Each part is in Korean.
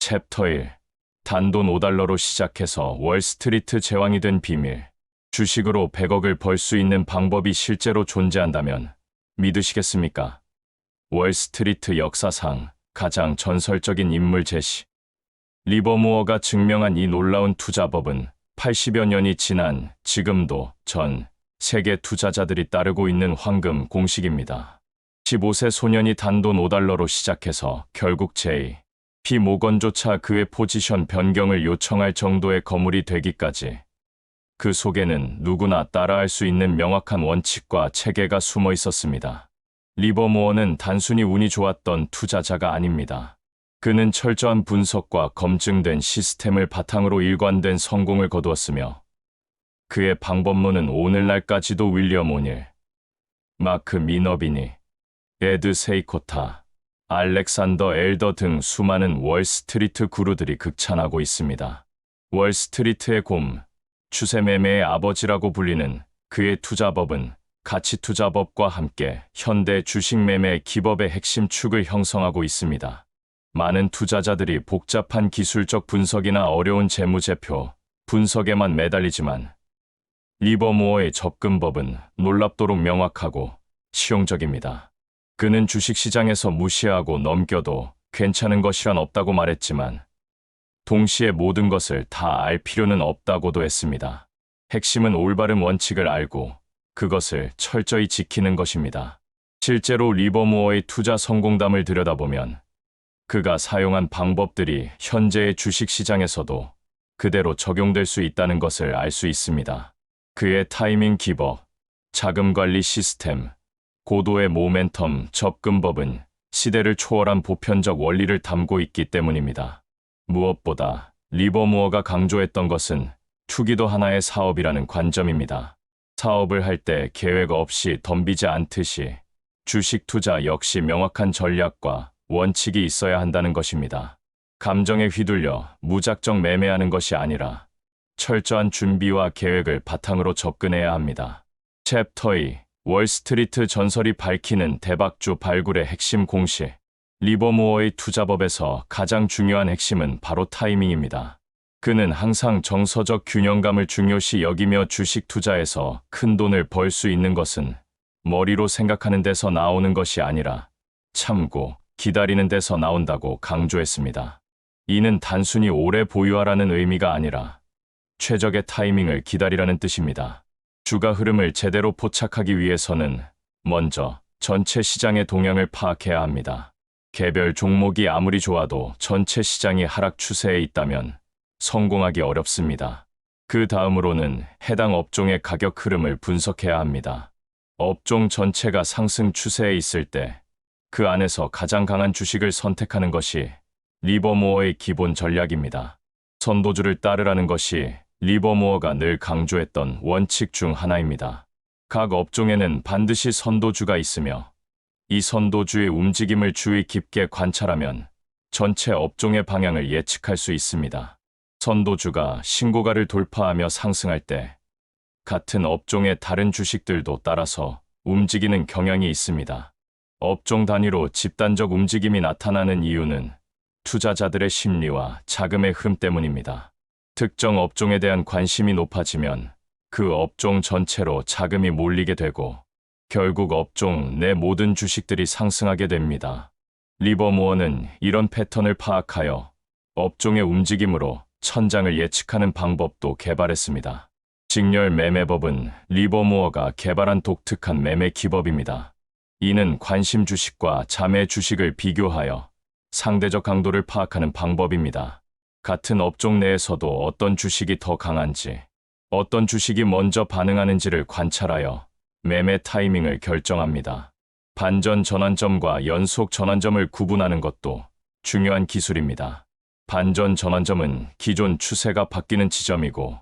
챕터 1. 단돈 5달러로 시작해서 월스트리트 제왕이 된 비밀. 주식으로 100억을 벌 수 있는 방법이 실제로 존재한다면 믿으시겠습니까? 월스트리트 역사상 가장 전설적인 인물 제시. 리버무어가 증명한 이 놀라운 투자법은 80여 년이 지난 지금도 전 세계 투자자들이 따르고 있는 황금 공식입니다. 15세 소년이 단돈 5달러로 시작해서 결국 J.P. 모건조차 그의 포지션 변경을 요청할 정도의 거물이 되기까지, 그 속에는 누구나 따라할 수 있는 명확한 원칙과 체계가 숨어 있었습니다. 리버무어는 단순히 운이 좋았던 투자자가 아닙니다. 그는 철저한 분석과 검증된 시스템을 바탕으로 일관된 성공을 거두었으며, 그의 방법론은 오늘날까지도 윌리엄 오닐, 마크 미너비니, 에드 세이코타, 알렉산더 엘더 등 수많은 월스트리트 구루들이 극찬하고 있습니다. 월스트리트의 곰, 추세매매의 아버지라고 불리는 그의 투자법은 가치투자법과 함께 현대 주식매매 기법의 핵심 축을 형성하고 있습니다. 많은 투자자들이 복잡한 기술적 분석이나 어려운 재무제표 분석에만 매달리지만, 리버무어의 접근법은 놀랍도록 명확하고 실용적입니다. 그는 주식시장에서 무시하고 넘겨도 괜찮은 것이란 없다고 말했지만, 동시에 모든 것을 다 알 필요는 없다고도 했습니다. 핵심은 올바른 원칙을 알고 그것을 철저히 지키는 것입니다. 실제로 리버무어의 투자 성공담을 들여다보면 그가 사용한 방법들이 현재의 주식시장에서도 그대로 적용될 수 있다는 것을 알 수 있습니다. 그의 타이밍 기법, 자금 관리 시스템, 고도의 모멘텀 접근법은 시대를 초월한 보편적 원리를 담고 있기 때문입니다. 무엇보다 리버무어가 강조했던 것은 투기도 하나의 사업이라는 관점입니다. 사업을 할 때 계획 없이 덤비지 않듯이 주식 투자 역시 명확한 전략과 원칙이 있어야 한다는 것입니다. 감정에 휘둘려 무작정 매매하는 것이 아니라 철저한 준비와 계획을 바탕으로 접근해야 합니다. 챕터 2. 월스트리트 전설이 밝히는 대박주 발굴의 핵심 공식. 리버무어의 투자법에서 가장 중요한 핵심은 바로 타이밍입니다. 그는 항상 정서적 균형감을 중요시 여기며 주식 투자에서 큰 돈을 벌 수 있는 것은 머리로 생각하는 데서 나오는 것이 아니라 참고 기다리는 데서 나온다고 강조했습니다. 이는 단순히 오래 보유하라는 의미가 아니라 최적의 타이밍을 기다리라는 뜻입니다. 주가 흐름을 제대로 포착하기 위해서는 먼저 전체 시장의 동향을 파악해야 합니다. 개별 종목이 아무리 좋아도 전체 시장이 하락 추세에 있다면 성공하기 어렵습니다. 그 다음으로는 해당 업종의 가격 흐름을 분석해야 합니다. 업종 전체가 상승 추세에 있을 때 그 안에서 가장 강한 주식을 선택하는 것이 리버무어의 기본 전략입니다. 선도주를 따르라는 것이 리버무어가 늘 강조했던 원칙 중 하나입니다. 각 업종에는 반드시 선도주가 있으며, 이 선도주의 움직임을 주의 깊게 관찰하면 전체 업종의 방향을 예측할 수 있습니다. 선도주가 신고가를 돌파하며 상승할 때 같은 업종의 다른 주식들도 따라서 움직이는 경향이 있습니다. 업종 단위로 집단적 움직임이 나타나는 이유는 투자자들의 심리와 자금의 흐름 때문입니다. 특정 업종에 대한 관심이 높아지면 그 업종 전체로 자금이 몰리게 되고 결국 업종 내 모든 주식들이 상승하게 됩니다. 리버무어는 이런 패턴을 파악하여 업종의 움직임으로 천장을 예측하는 방법도 개발했습니다. 직렬 매매법은 리버무어가 개발한 독특한 매매 기법입니다. 이는 관심 주식과 자매 주식을 비교하여 상대적 강도를 파악하는 방법입니다. 같은 업종 내에서도 어떤 주식이 더 강한지, 어떤 주식이 먼저 반응하는지를 관찰하여 매매 타이밍을 결정합니다. 반전 전환점과 연속 전환점을 구분하는 것도 중요한 기술입니다. 반전 전환점은 기존 추세가 바뀌는 지점이고,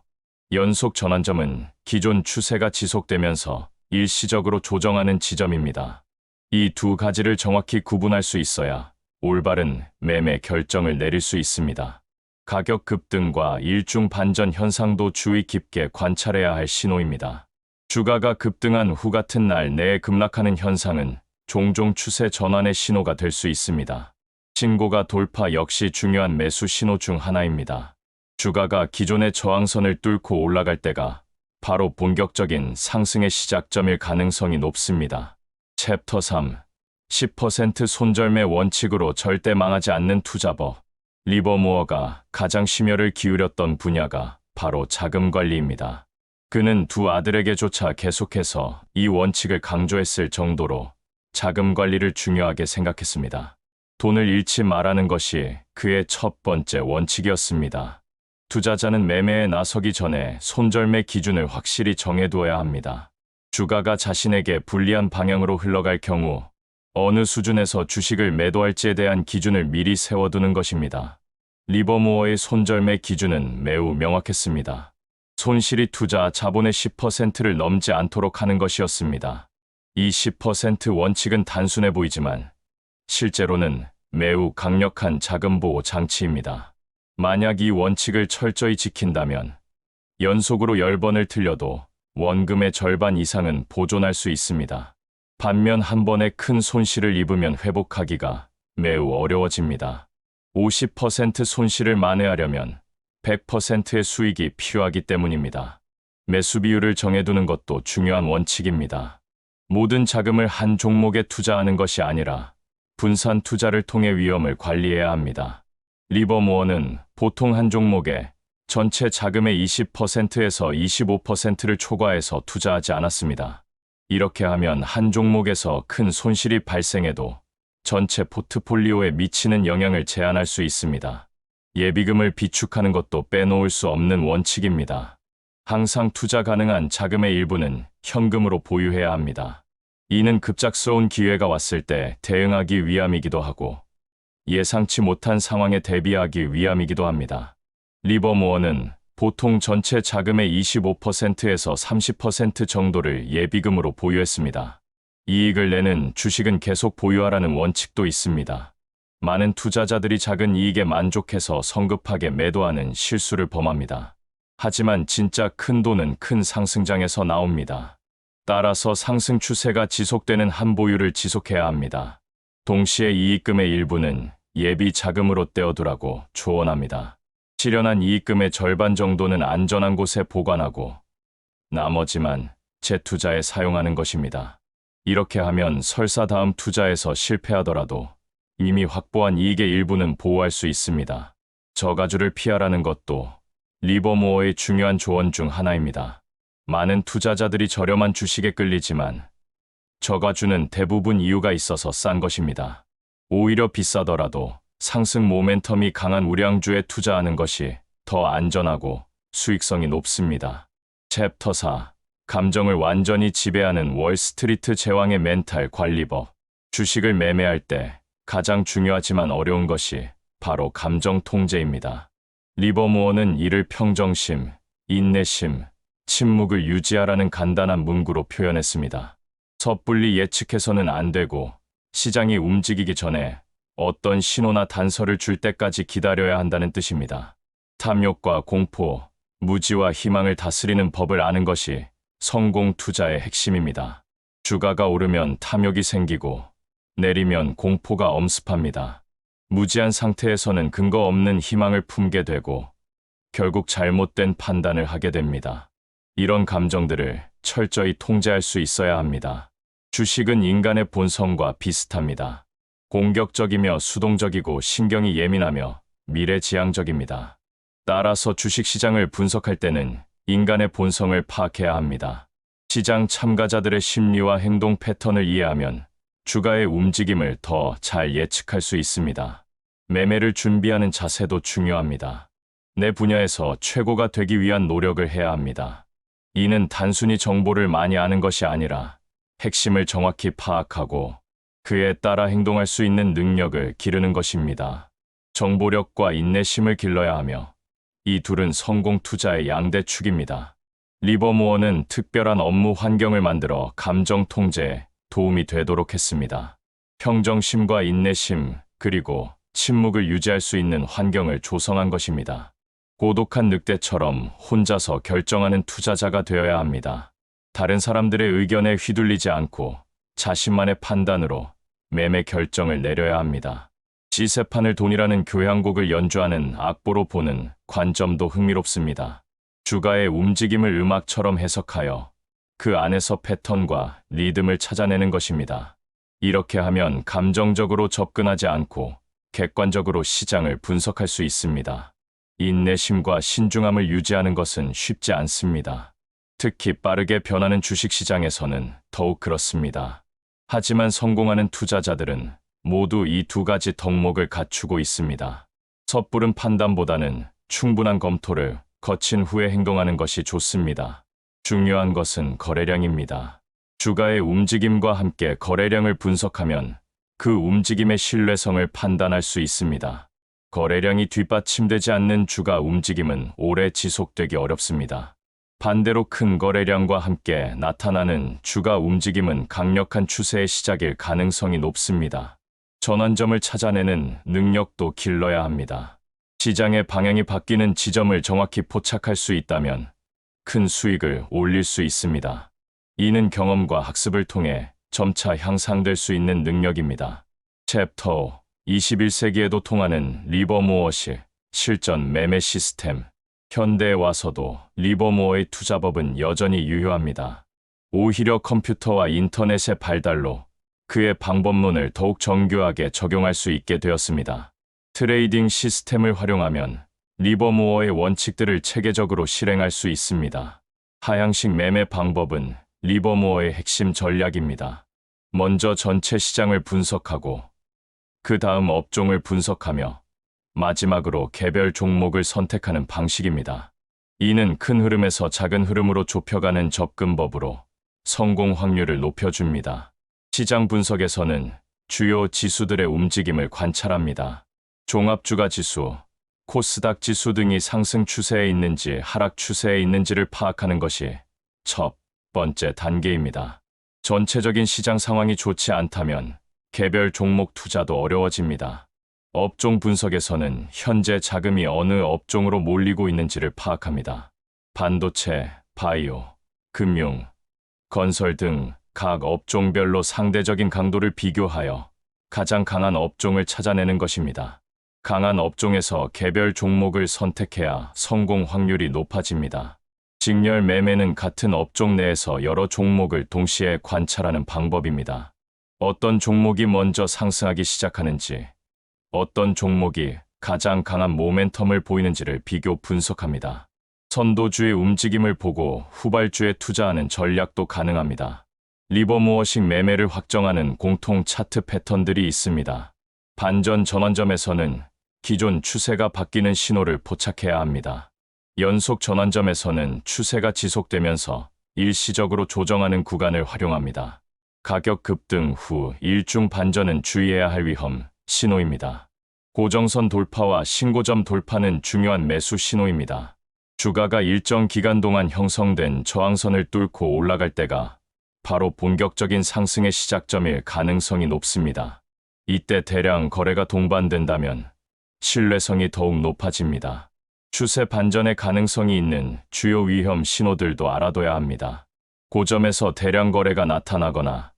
연속 전환점은 기존 추세가 지속되면서 일시적으로 조정하는 지점입니다. 이 두 가지를 정확히 구분할 수 있어야 올바른 매매 결정을 내릴 수 있습니다. 가격 급등과 일중 반전 현상도 주의 깊게 관찰해야 할 신호입니다. 주가가 급등한 후 같은 날 내에 급락하는 현상은 종종 추세 전환의 신호가 될 수 있습니다. 신고가 돌파 역시 중요한 매수 신호 중 하나입니다. 주가가 기존의 저항선을 뚫고 올라갈 때가 바로 본격적인 상승의 시작점일 가능성이 높습니다. 챕터 3. 10% 손절매 원칙으로 절대 망하지 않는 투자법. 리버무어가 가장 심혈을 기울였던 분야가 바로 자금 관리입니다. 그는 두 아들에게조차 계속해서 이 원칙을 강조했을 정도로 자금 관리를 중요하게 생각했습니다. 돈을 잃지 말라는 것이 그의 첫 번째 원칙이었습니다. 투자자는 매매에 나서기 전에 손절매 기준을 확실히 정해두어야 합니다. 주가가 자신에게 불리한 방향으로 흘러갈 경우 어느 수준에서 주식을 매도할지에 대한 기준을 미리 세워두는 것입니다. 리버무어의 손절매 기준은 매우 명확했습니다. 손실이 투자 자본의 10%를 넘지 않도록 하는 것이었습니다. 이 10% 원칙은 단순해 보이지만 실제로는 매우 강력한 자금 보호 장치입니다. 만약 이 원칙을 철저히 지킨다면 연속으로 10번을 틀려도 원금의 절반 이상은 보존할 수 있습니다. 반면 한 번에 큰 손실을 입으면 회복하기가 매우 어려워집니다. 50% 손실을 만회하려면 100%의 수익이 필요하기 때문입니다. 매수 비율을 정해두는 것도 중요한 원칙입니다. 모든 자금을 한 종목에 투자하는 것이 아니라 분산 투자를 통해 위험을 관리해야 합니다. 리버무어는 보통 한 종목에 전체 자금의 20%에서 25%를 초과해서 투자하지 않았습니다. 이렇게 하면 한 종목에서 큰 손실이 발생해도 전체 포트폴리오에 미치는 영향을 제한할 수 있습니다. 예비금을 비축하는 것도 빼놓을 수 없는 원칙입니다. 항상 투자 가능한 자금의 일부는 현금으로 보유해야 합니다. 이는 급작스러운 기회가 왔을 때 대응하기 위함이기도 하고 예상치 못한 상황에 대비하기 위함이기도 합니다. 리버무어는 보통 전체 자금의 25%에서 30% 정도를 예비금으로 보유했습니다. 이익을 내는 주식은 계속 보유하라는 원칙도 있습니다. 많은 투자자들이 작은 이익에 만족해서 성급하게 매도하는 실수를 범합니다. 하지만 진짜 큰 돈은 큰 상승장에서 나옵니다. 따라서 상승 추세가 지속되는 한 보유를 지속해야 합니다. 동시에 이익금의 일부는 예비 자금으로 떼어두라고 조언합니다. 실현한 이익금의 절반 정도는 안전한 곳에 보관하고 나머지만 재투자에 사용하는 것입니다. 이렇게 하면 설사 다음 투자에서 실패하더라도 이미 확보한 이익의 일부는 보호할 수 있습니다. 저가주를 피하라는 것도 리버무어의 중요한 조언 중 하나입니다. 많은 투자자들이 저렴한 주식에 끌리지만 저가주는 대부분 이유가 있어서 싼 것입니다. 오히려 비싸더라도 상승 모멘텀이 강한 우량주에 투자하는 것이 더 안전하고 수익성이 높습니다. 챕터 4. 감정을 완전히 지배하는 월스트리트 제왕의 멘탈 관리법. 주식을 매매할 때 가장 중요하지만 어려운 것이 바로 감정 통제입니다. 리버무어는 이를 평정심, 인내심, 침묵을 유지하라는 간단한 문구로 표현했습니다. 섣불리 예측해서는 안 되고 시장이 움직이기 전에 어떤 신호나 단서를 줄 때까지 기다려야 한다는 뜻입니다. 탐욕과 공포, 무지와 희망을 다스리는 법을 아는 것이 성공 투자의 핵심입니다. 주가가 오르면 탐욕이 생기고 내리면 공포가 엄습합니다. 무지한 상태에서는 근거 없는 희망을 품게 되고 결국 잘못된 판단을 하게 됩니다. 이런 감정들을 철저히 통제할 수 있어야 합니다. 주식은 인간의 본성과 비슷합니다. 공격적이며 수동적이고 신경이 예민하며 미래지향적입니다. 따라서 주식시장을 분석할 때는 인간의 본성을 파악해야 합니다. 시장 참가자들의 심리와 행동 패턴을 이해하면 주가의 움직임을 더 잘 예측할 수 있습니다. 매매를 준비하는 자세도 중요합니다. 내 분야에서 최고가 되기 위한 노력을 해야 합니다. 이는 단순히 정보를 많이 아는 것이 아니라 핵심을 정확히 파악하고 그에 따라 행동할 수 있는 능력을 기르는 것입니다. 정보력과 인내심을 길러야 하며 이 둘은 성공 투자의 양대축입니다. 리버무어는 특별한 업무 환경을 만들어 감정 통제에 도움이 되도록 했습니다. 평정심과 인내심, 그리고 침묵을 유지할 수 있는 환경을 조성한 것입니다. 고독한 늑대처럼 혼자서 결정하는 투자자가 되어야 합니다. 다른 사람들의 의견에 휘둘리지 않고 자신만의 판단으로 매매 결정을 내려야 합니다. 지세판을 돈이라는 교향곡을 연주하는 악보로 보는 관점도 흥미롭습니다. 주가의 움직임을 음악처럼 해석하여 그 안에서 패턴과 리듬을 찾아내는 것입니다. 이렇게 하면 감정적으로 접근하지 않고 객관적으로 시장을 분석할 수 있습니다. 인내심과 신중함을 유지하는 것은 쉽지 않습니다. 특히 빠르게 변하는 주식시장에서는 더욱 그렇습니다. 하지만 성공하는 투자자들은 모두 이 두 가지 덕목을 갖추고 있습니다. 섣부른 판단보다는 충분한 검토를 거친 후에 행동하는 것이 좋습니다. 중요한 것은 거래량입니다. 주가의 움직임과 함께 거래량을 분석하면 그 움직임의 신뢰성을 판단할 수 있습니다. 거래량이 뒷받침되지 않는 주가 움직임은 오래 지속되기 어렵습니다. 반대로 큰 거래량과 함께 나타나는 주가 움직임은 강력한 추세의 시작일 가능성이 높습니다. 전환점을 찾아내는 능력도 길러야 합니다. 시장의 방향이 바뀌는 지점을 정확히 포착할 수 있다면 큰 수익을 올릴 수 있습니다. 이는 경험과 학습을 통해 점차 향상될 수 있는 능력입니다. 챕터 21세기에도 통하는 리버모어식 실전 매매 시스템. 현대에 와서도 리버모어의 투자법은 여전히 유효합니다. 오히려 컴퓨터와 인터넷의 발달로 그의 방법론을 더욱 정교하게 적용할 수 있게 되었습니다. 트레이딩 시스템을 활용하면 리버모어의 원칙들을 체계적으로 실행할 수 있습니다. 하향식 매매 방법은 리버모어의 핵심 전략입니다. 먼저 전체 시장을 분석하고 그 다음 업종을 분석하며 마지막으로 개별 종목을 선택하는 방식입니다. 이는 큰 흐름에서 작은 흐름으로 좁혀가는 접근법으로 성공 확률을 높여줍니다. 시장 분석에서는 주요 지수들의 움직임을 관찰합니다. 종합주가 지수, 코스닥 지수 등이 상승 추세에 있는지 하락 추세에 있는지를 파악하는 것이 첫 번째 단계입니다. 전체적인 시장 상황이 좋지 않다면 개별 종목 투자도 어려워집니다. 업종 분석에서는 현재 자금이 어느 업종으로 몰리고 있는지를 파악합니다. 반도체, 바이오, 금융, 건설 등 각 업종별로 상대적인 강도를 비교하여 가장 강한 업종을 찾아내는 것입니다. 강한 업종에서 개별 종목을 선택해야 성공 확률이 높아집니다. 직렬 매매는 같은 업종 내에서 여러 종목을 동시에 관찰하는 방법입니다. 어떤 종목이 먼저 상승하기 시작하는지, 어떤 종목이 가장 강한 모멘텀을 보이는지를 비교 분석합니다. 선도주의 움직임을 보고 후발주에 투자하는 전략도 가능합니다. 리버모어식 매매를 확정하는 공통 차트 패턴들이 있습니다. 반전 전환점에서는 기존 추세가 바뀌는 신호를 포착해야 합니다. 연속 전환점에서는 추세가 지속되면서 일시적으로 조정하는 구간을 활용합니다. 가격 급등 후 일중 반전은 주의해야 할 위험 신호입니다. 고정선 돌파와 신고점 돌파는 중요한 매수 신호입니다. 주가가 일정 기간 동안 형성된 저항선을 뚫고 올라갈 때가 바로 본격적인 상승의 시작점일 가능성이 높습니다. 이때 대량 거래가 동반된다면 신뢰성이 더욱 높아집니다. 추세 반전의 가능성이 있는 주요 위험 신호들도 알아둬야 합니다. 고점에서 대량 거래가 나타나거나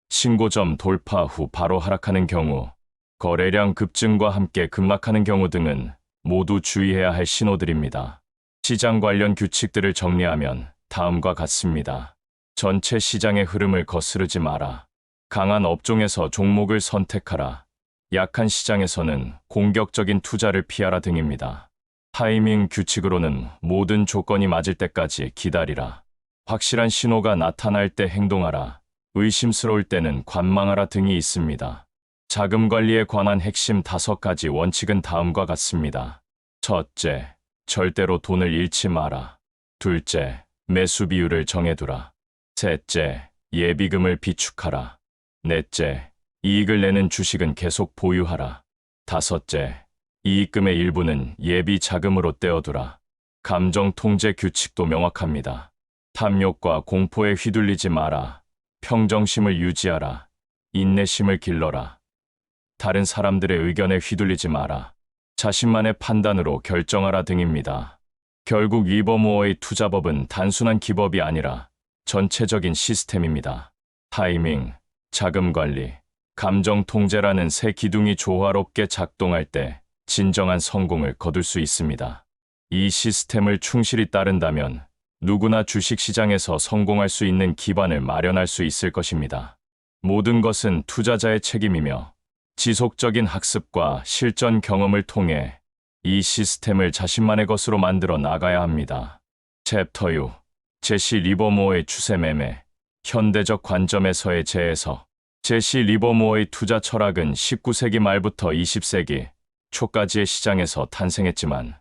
신고점 돌파 후 바로 하락하는 경우, 거래량 급증과 함께 급락하는 경우 등은 모두 주의해야 할 신호들입니다. 시장 관련 규칙들을 정리하면 다음과 같습니다. 전체 시장의 흐름을 거스르지 마라. 강한 업종에서 종목을 선택하라. 약한 시장에서는 공격적인 투자를 피하라 등입니다. 타이밍 규칙으로는 모든 조건이 맞을 때까지 기다리라. 확실한 신호가 나타날 때 행동하라. 의심스러울 때는 관망하라 등이 있습니다. 자금 관리에 관한 핵심 5가지 원칙은 다음과 같습니다. 첫째, 절대로 돈을 잃지 마라. 둘째, 매수 비율을 정해두라. 셋째, 예비금을 비축하라. 넷째, 이익을 내는 주식은 계속 보유하라. 다섯째, 이익금의 일부는 예비 자금으로 떼어두라. 감정 통제 규칙도 명확합니다. 탐욕과 공포에 휘둘리지 마라. 평정심을 유지하라. 인내심을 길러라. 다른 사람들의 의견에 휘둘리지 마라. 자신만의 판단으로 결정하라 등입니다. 결국 리버모어의 투자법은 단순한 기법이 아니라 전체적인 시스템입니다. 타이밍, 자금 관리, 감정 통제라는 새 기둥이 조화롭게 작동할 때 진정한 성공을 거둘 수 있습니다. 이 시스템을 충실히 따른다면 누구나 주식시장에서 성공할 수 있는 기반을 마련할 수 있을 것입니다. 모든 것은 투자자의 책임이며 지속적인 학습과 실전 경험을 통해 이 시스템을 자신만의 것으로 만들어 나가야 합니다. 챕터 6. 제시 리버모어의 추세 매매, 현대적 관점에서의 재해석. 제시 리버모어의 투자 철학은 19세기 말부터 20세기 초까지의 시장에서 탄생했지만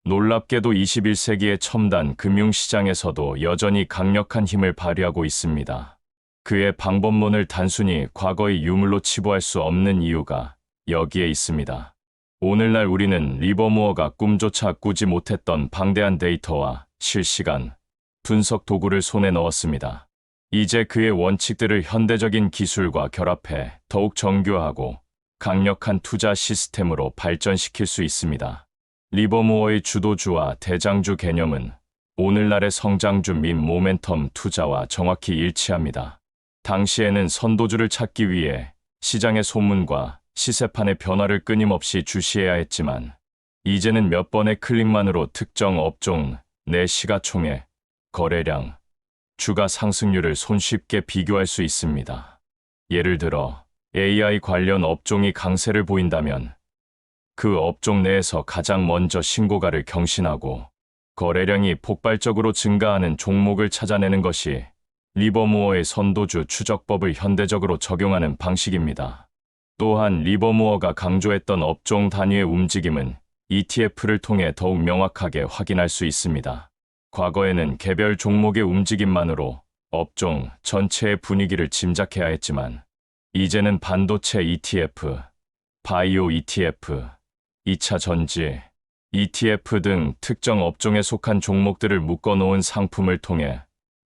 놀랍게도 21세기의 첨단 금융시장에서도 여전히 강력한 힘을 발휘하고 있습니다. 그의 방법론을 단순히 과거의 유물로 치부할 수 없는 이유가 여기에 있습니다. 오늘날 우리는 리버모어가 꿈조차 꾸지 못했던 방대한 데이터와 실시간 분석 도구를 손에 넣었습니다. 이제 그의 원칙들을 현대적인 기술과 결합해 더욱 정교하고 강력한 투자 시스템으로 발전시킬 수 있습니다. 리버모어의 주도주와 대장주 개념은 오늘날의 성장주 및 모멘텀 투자와 정확히 일치합니다. 당시에는 선도주를 찾기 위해 시장의 소문과 시세판의 변화를 끊임없이 주시해야 했지만 이제는 몇 번의 클릭만으로 특정 업종 내 시가총액, 거래량, 주가 상승률을 손쉽게 비교할 수 있습니다. 예를 들어 AI 관련 업종이 강세를 보인다면 그 업종 내에서 가장 먼저 신고가를 경신하고 거래량이 폭발적으로 증가하는 종목을 찾아내는 것이 리버모어의 선도주 추적법을 현대적으로 적용하는 방식입니다. 또한 리버모어가 강조했던 업종 단위의 움직임은 ETF를 통해 더욱 명확하게 확인할 수 있습니다. 과거에는 개별 종목의 움직임만으로 업종 전체의 분위기를 짐작해야 했지만 이제는 반도체 ETF, 바이오 ETF, 2차 전지, ETF 등 특정 업종에 속한 종목들을 묶어놓은 상품을 통해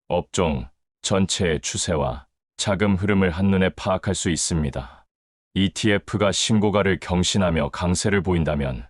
업종 전체의 추세와 자금 흐름을 한눈에 파악할 수 있습니다. ETF가 신고가를 경신하며 강세를 보인다면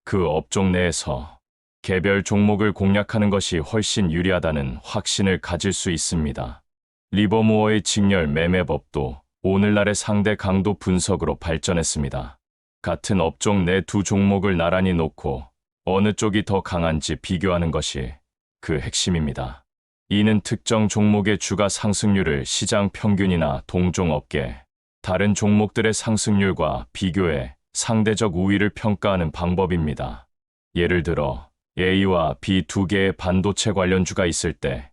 그 업종 내에서 개별 종목을 공략하는 것이 훨씬 유리하다는 확신을 가질 수 있습니다. 리버모어의 직렬 매매법도 오늘날의 상대 강도 분석으로 발전했습니다. 같은 업종 내 두 종목을 나란히 놓고 어느 쪽이 더 강한지 비교하는 것이 그 핵심입니다. 이는 특정 종목의 주가 상승률을 시장 평균이나 동종업계 다른 종목들의 상승률과 비교해 상대적 우위를 평가하는 방법입니다. 예를 들어 A와 B 두 개의 반도체 관련주가 있을 때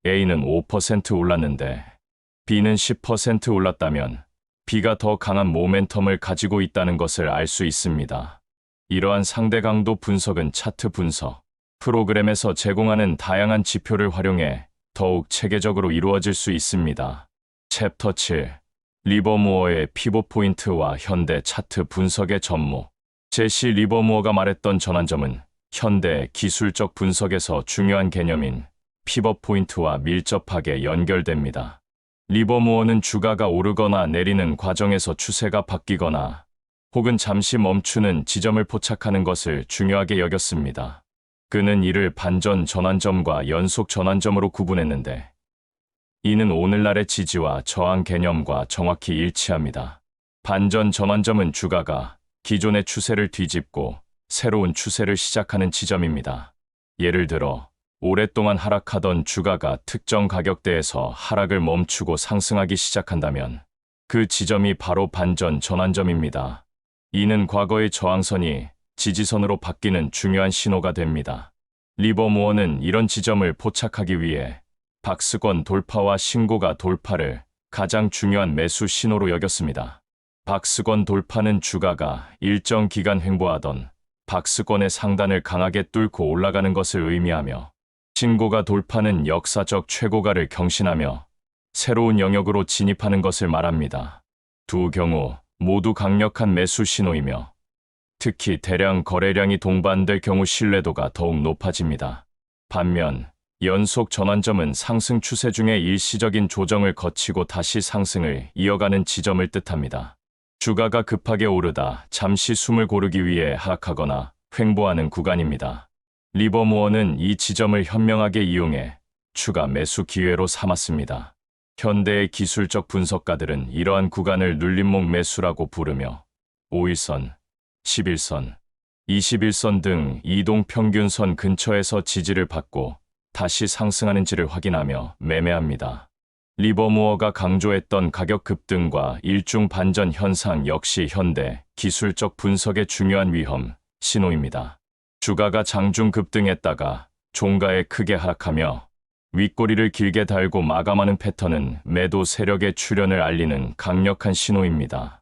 A는 5% 올랐는데 B는 10% 올랐다면 B가 더 강한 모멘텀을 가지고 있다는 것을 알 수 있습니다. 이러한 상대 강도 분석은 차트 분석 프로그램에서 제공하는 다양한 지표를 활용해 더욱 체계적으로 이루어질 수 있습니다. 챕터 7. 리버모어의 피봇 포인트와 현대 차트 분석의 접목. 제시 리버모어가 말했던 전환점은 현대 기술적 분석에서 중요한 개념인 피벗 포인트와 밀접하게 연결됩니다. 리버모어는 주가가 오르거나 내리는 과정에서 추세가 바뀌거나 혹은 잠시 멈추는 지점을 포착하는 것을 중요하게 여겼습니다. 그는 이를 반전 전환점과 연속 전환점으로 구분했는데 이는 오늘날의 지지와 저항 개념과 정확히 일치합니다. 반전 전환점은 주가가 기존의 추세를 뒤집고 새로운 추세를 시작하는 지점입니다. 예를 들어 오랫동안 하락하던 주가가 특정 가격대에서 하락을 멈추고 상승하기 시작한다면 그 지점이 바로 반전 전환점입니다. 이는 과거의 저항선이 지지선으로 바뀌는 중요한 신호가 됩니다. 리버모어는 이런 지점을 포착하기 위해 박스권 돌파와 신고가 돌파를 가장 중요한 매수 신호로 여겼습니다. 박스권 돌파는 주가가 일정 기간 횡보하던 박스권의 상단을 강하게 뚫고 올라가는 것을 의미하며 신고가 돌파는 역사적 최고가를 경신하며 새로운 영역으로 진입하는 것을 말합니다. 두 경우 모두 강력한 매수 신호이며 특히 대량 거래량이 동반될 경우 신뢰도가 더욱 높아집니다. 반면 연속 전환점은 상승 추세 중에 일시적인 조정을 거치고 다시 상승을 이어가는 지점을 뜻합니다. 주가가 급하게 오르다 잠시 숨을 고르기 위해 하락하거나 횡보하는 구간입니다. 리버모어는 이 지점을 현명하게 이용해 추가 매수 기회로 삼았습니다. 현대의 기술적 분석가들은 이러한 구간을 눌림목 매수라고 부르며 5일선, 11선, 21선 등 이동평균선 근처에서 지지를 받고 다시 상승하는지를 확인하며 매매합니다. 리버무어가 강조했던 가격 급등과 일중 반전 현상 역시 현대 기술적 분석의 중요한 위험 신호입니다. 주가가 장중 급등했다가 종가에 크게 하락하며 윗꼬리를 길게 달고 마감하는 패턴은 매도 세력의 출현을 알리는 강력한 신호입니다.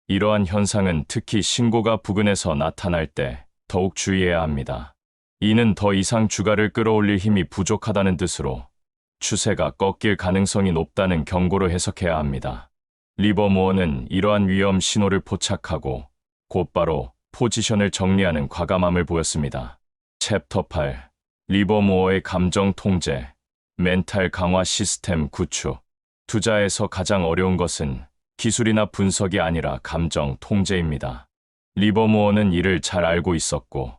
이러한 현상은 특히 신고가 부근에서 나타날 때 더욱 주의해야 합니다. 이는 더 이상 주가를 끌어올릴 힘이 부족하다는 뜻으로 추세가 꺾일 가능성이 높다는 경고로 해석해야 합니다. 리버무어는 이러한 위험 신호를 포착하고 곧바로 포지션을 정리하는 과감함을 보였습니다. 챕터 8. 리버무어의 감정 통제, 멘탈 강화 시스템 구축. 투자에서 가장 어려운 것은 기술이나 분석이 아니라 감정 통제입니다. 리버무어는 이를 잘 알고 있었고,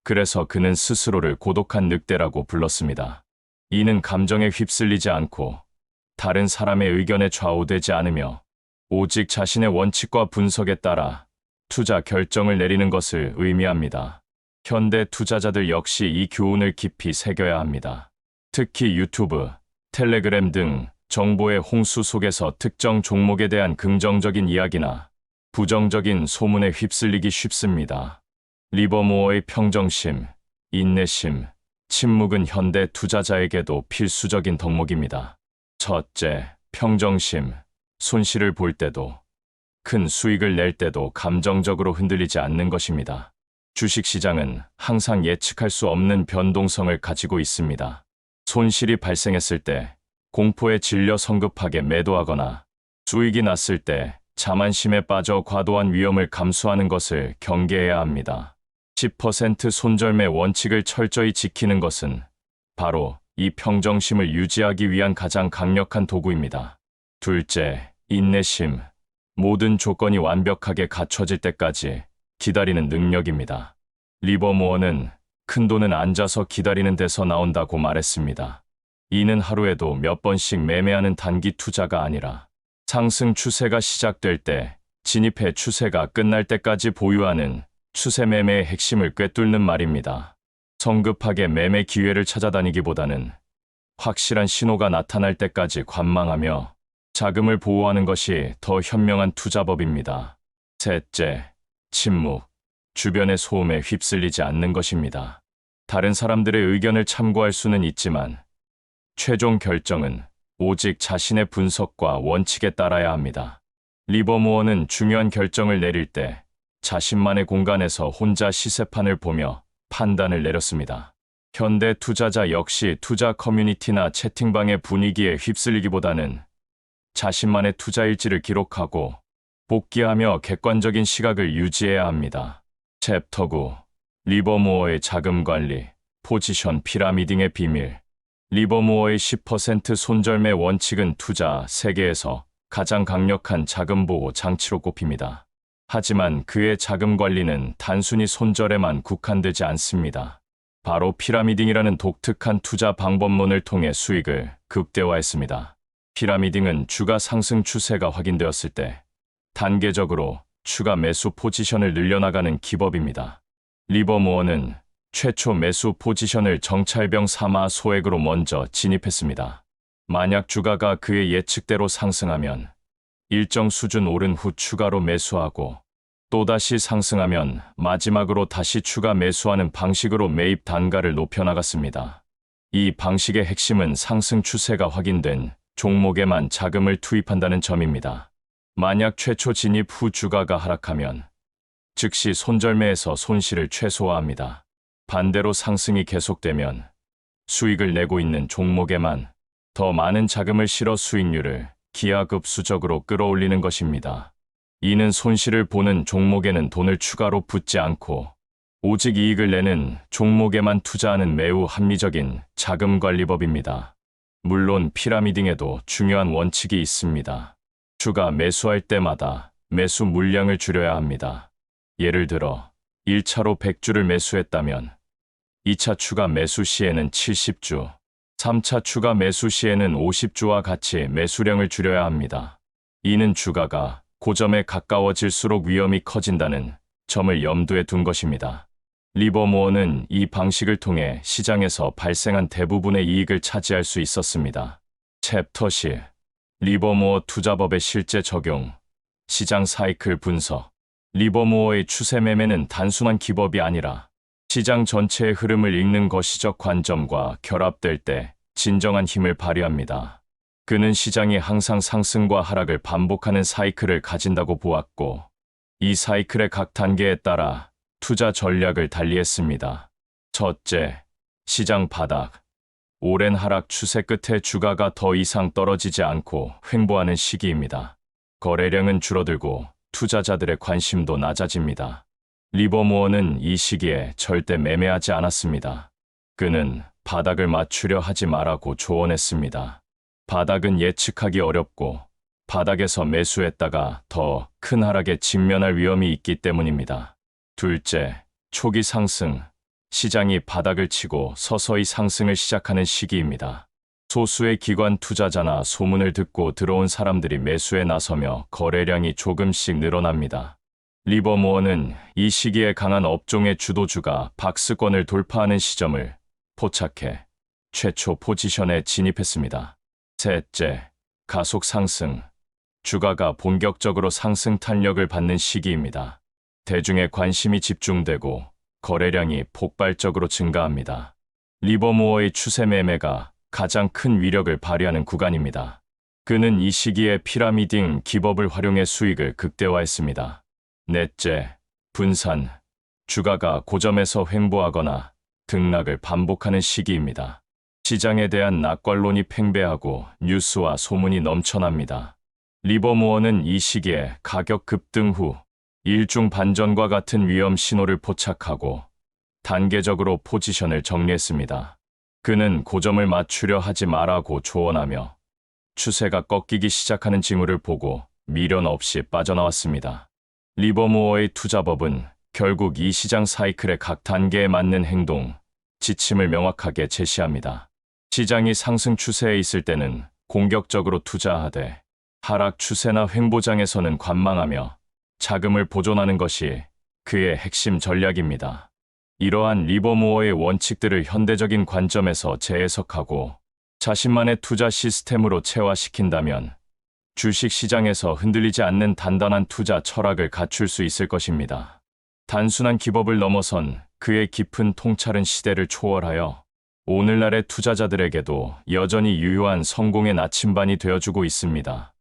그래서 그는 스스로를 고독한 늑대라고 불렀습니다. 이는 감정에 휩쓸리지 않고 다른 사람의 의견에 좌우되지 않으며 오직 자신의 원칙과 분석에 따라 투자 결정을 내리는 것을 의미합니다. 현대 투자자들 역시 이 교훈을 깊이 새겨야 합니다. 특히 유튜브, 텔레그램 등 정보의 홍수 속에서 특정 종목에 대한 긍정적인 이야기나 부정적인 소문에 휩쓸리기 쉽습니다. 리버무어의 평정심, 인내심, 침묵은 현대 투자자에게도 필수적인 덕목입니다. 첫째, 평정심. 손실을 볼 때도, 큰 수익을 낼 때도 감정적으로 흔들리지 않는 것입니다. 주식시장은 항상 예측할 수 없는 변동성을 가지고 있습니다. 손실이 발생했을 때 공포에 질려 성급하게 매도하거나 수익이 났을 때 자만심에 빠져 과도한 위험을 감수하는 것을 경계해야 합니다. 10% 손절매 원칙을 철저히 지키는 것은 바로 이 평정심을 유지하기 위한 가장 강력한 도구입니다. 둘째, 인내심. 모든 조건이 완벽하게 갖춰질 때까지 기다리는 능력입니다. 리버무어는 큰 돈은 앉아서 기다리는 데서 나온다고 말했습니다. 이는 하루에도 몇 번씩 매매하는 단기 투자가 아니라 상승 추세가 시작될 때 진입해 추세가 끝날 때까지 보유하는 추세 매매의 핵심을 꿰뚫는 말입니다. 성급하게 매매 기회를 찾아다니기보다는 확실한 신호가 나타날 때까지 관망하며 자금을 보호하는 것이 더 현명한 투자법입니다. 셋째, 침묵. 주변의 소음에 휩쓸리지 않는 것입니다. 다른 사람들의 의견을 참고할 수는 있지만 최종 결정은 오직 자신의 분석과 원칙에 따라야 합니다. 리버무어는 중요한 결정을 내릴 때 자신만의 공간에서 혼자 시세판을 보며 판단을 내렸습니다. 현대 투자자 역시 투자 커뮤니티나 채팅방의 분위기에 휩쓸리기보다는 자신만의 투자 일지를 기록하고 복귀하며 객관적인 시각을 유지해야 합니다. 챕터 9. 리버무어의 자금 관리, 포지션 피라미딩의 비밀. 리버무어의 10% 손절매 원칙은 투자 세계에서 가장 강력한 자금 보호 장치로 꼽힙니다. 하지만 그의 자금 관리는 단순히 손절에만 국한되지 않습니다. 바로 피라미딩이라는 독특한 투자 방법론을 통해 수익을 극대화했습니다. 피라미딩은 주가 상승 추세가 확인되었을 때 단계적으로 추가 매수 포지션을 늘려나가는 기법입니다. 리버무어는 최초 매수 포지션을 정찰병 삼아 소액으로 먼저 진입했습니다. 만약 주가가 그의 예측대로 상승하면 일정 수준 오른 후 추가로 매수하고 또다시 상승하면 마지막으로 다시 추가 매수하는 방식으로 매입 단가를 높여나갔습니다. 이 방식의 핵심은 상승 추세가 확인된 종목에만 자금을 투입한다는 점입니다. 만약 최초 진입 후 주가가 하락하면 즉시 손절매에서 손실을 최소화합니다. 반대로 상승이 계속되면 수익을 내고 있는 종목에만 더 많은 자금을 실어 수익률을 기하급수적으로 끌어올리는 것입니다. 이는 손실을 보는 종목에는 돈을 추가로 붓지 않고 오직 이익을 내는 종목에만 투자하는 매우 합리적인 자금 관리법입니다. 물론 피라미딩에도 중요한 원칙이 있습니다. 주가 매수할 때마다 매수 물량을 줄여야 합니다. 예를 들어 1차로 100주를 매수했다면 2차 추가 매수 시에는 70주, 3차 추가 매수 시에는 50주와 같이 매수량을 줄여야 합니다. 이는 주가가 고점에 가까워질수록 위험이 커진다는 점을 염두에 둔 것입니다. 리버모어는 이 방식을 통해 시장에서 발생한 대부분의 이익을 차지할 수 있었습니다. 챕터 10. 리버모어 투자법의 실제 적용. 시장 사이클 분석. 리버모어의 추세 매매는 단순한 기법이 아니라 시장 전체의 흐름을 읽는 거시적 관점과 결합될 때 진정한 힘을 발휘합니다. 그는 시장이 항상 상승과 하락을 반복하는 사이클을 가진다고 보았고, 이 사이클의 각 단계에 따라 투자 전략을 달리했습니다. 첫째, 시장 바닥. 오랜 하락 추세 끝에 주가가 더 이상 떨어지지 않고 횡보하는 시기입니다. 거래량은 줄어들고 투자자들의 관심도 낮아집니다. 리버모어는 이 시기에 절대 매매하지 않았습니다. 그는 바닥을 맞추려 하지 말라고 조언했습니다. 바닥은 예측하기 어렵고 바닥에서 매수했다가 더 큰 하락에 직면할 위험이 있기 때문입니다. 둘째, 초기 상승. 시장이 바닥을 치고 서서히 상승을 시작하는 시기입니다. 소수의 기관 투자자나 소문을 듣고 들어온 사람들이 매수에 나서며 거래량이 조금씩 늘어납니다. 리버모어는 이 시기에 강한 업종의 주도주가 박스권을 돌파하는 시점을 포착해 최초 포지션에 진입했습니다. 셋째, 가속 상승. 주가가 본격적으로 상승 탄력을 받는 시기입니다. 대중의 관심이 집중되고 거래량이 폭발적으로 증가합니다. 리버모어의 추세 매매가 가장 큰 위력을 발휘하는 구간입니다. 그는 이 시기에 피라미딩 기법을 활용해 수익을 극대화했습니다. 넷째, 분산. 주가가 고점에서 횡보하거나 등락을 반복하는 시기입니다. 시장에 대한 낙관론이 팽배하고 뉴스와 소문이 넘쳐납니다. 리버모어는 이 시기에 가격 급등 후 일중 반전과 같은 위험 신호를 포착하고 단계적으로 포지션을 정리했습니다. 그는 고점을 맞추려 하지 말라고 조언하며 추세가 꺾이기 시작하는 징후를 보고 미련 없이 빠져나왔습니다. 리버모어의 투자법은 결국 이 시장 사이클의 각 단계에 맞는 행동, 지침을 명확하게 제시합니다. 시장이 상승 추세에 있을 때는 공격적으로 투자하되 하락 추세나 횡보장에서는 관망하며 자금을 보존하는 것이 그의 핵심 전략입니다. 이러한 리버모어의 원칙들을 현대적인 관점에서 재해석하고 자신만의 투자 시스템으로 체화시킨다면 주식 시장에서 흔들리지 않는 단단한 투자 철학을 갖출 수 있을 것입니다. 단순한 기법을 넘어선 그의 깊은 통찰은 시대를 초월하여 오늘날의 투자자들에게도 여전히 유효한 성공의 나침반이 되어주고 있습니다.